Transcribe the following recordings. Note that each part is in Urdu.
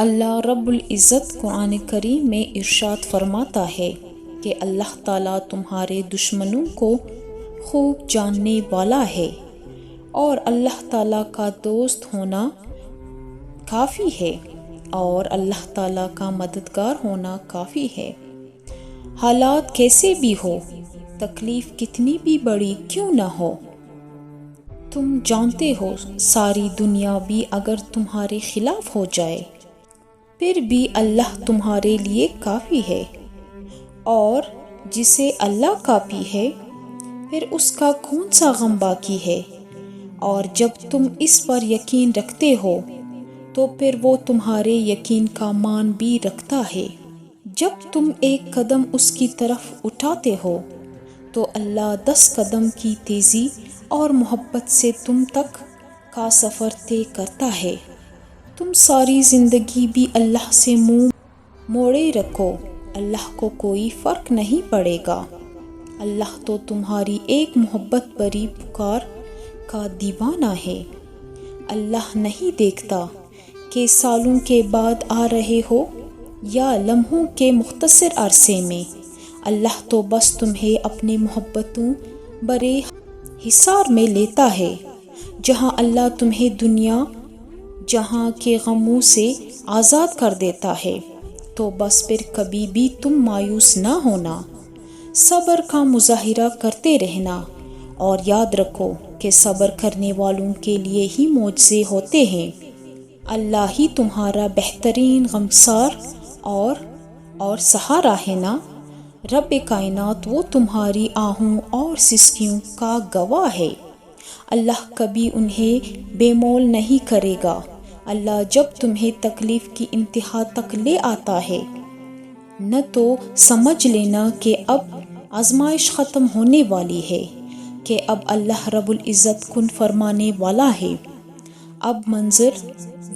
اللہ رب العزت قرآن کریم میں ارشاد فرماتا ہے کہ اللہ تعالیٰ تمہارے دشمنوں کو خوب جاننے والا ہے اور اللہ تعالیٰ کا دوست ہونا کافی ہے اور اللہ تعالیٰ کا مددگار ہونا کافی ہے۔ حالات کیسے بھی ہو، تکلیف کتنی بھی بڑی کیوں نہ ہو، تم جانتے ہو ساری دنیا بھی اگر تمہارے خلاف ہو جائے پھر بھی اللہ تمہارے لیے کافی ہے، اور جسے اللہ کافی ہے پھر اس کا کون سا غم باقی ہے۔ اور جب تم اس پر یقین رکھتے ہو تو پھر وہ تمہارے یقین کا مان بھی رکھتا ہے۔ جب تم ایک قدم اس کی طرف اٹھاتے ہو تو اللہ 10 قدم کی تیزی اور محبت سے تم تک کا سفر طے کرتا ہے۔ تم ساری زندگی بھی اللہ سے منہ موڑے رکھو، اللہ کو کوئی فرق نہیں پڑے گا۔ اللہ تو تمہاری ایک محبت بھری پکار کا دیوانہ ہے۔ اللہ نہیں دیکھتا کہ سالوں کے بعد آ رہے ہو یا لمحوں کے مختصر عرصے میں، اللہ تو بس تمہیں اپنے محبتوں برے حصار میں لیتا ہے۔ جہاں اللہ تمہیں دنیا جہاں کے غموں سے آزاد کر دیتا ہے تو بس پھر کبھی بھی تم مایوس نہ ہونا، صبر کا مظاہرہ کرتے رہنا، اور یاد رکھو کہ صبر کرنے والوں کے لیے ہی معجزے ہوتے ہیں۔ اللہ ہی تمہارا بہترین غمگسار اور سہارا ہے نا۔ رب کائنات وہ تمہاری آہوں اور سسکیوں کا گواہ ہے۔ اللہ کبھی انہیں بے مول نہیں کرے گا۔ اللہ جب تمہیں تکلیف کی انتہا تک لے آتا ہے نہ تو سمجھ لینا کہ اب آزمائش ختم ہونے والی ہے، کہ اب اللہ رب العزت کن فرمانے والا ہے۔ اب منظر،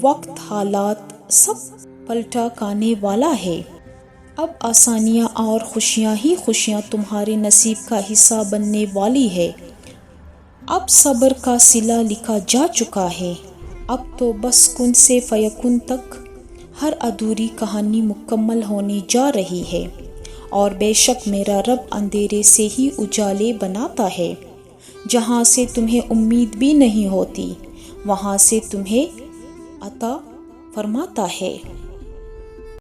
وقت، حالات سب پلٹا کھانے والا ہے۔ اب آسانیاں اور خوشیاں ہی خوشیاں تمہارے نصیب کا حصہ بننے والی ہے۔ اب صبر کا صلہ لکھا جا چکا ہے۔ اب تو بس کن سے فیکون تک ہر ادھوری کہانی مکمل ہونے جا رہی ہے، اور بے شک میرا رب اندھیرے سے ہی اجالے بناتا ہے، جہاں سے تمہیں امید بھی نہیں ہوتی وہاں سے تمہیں عطا فرماتا ہے۔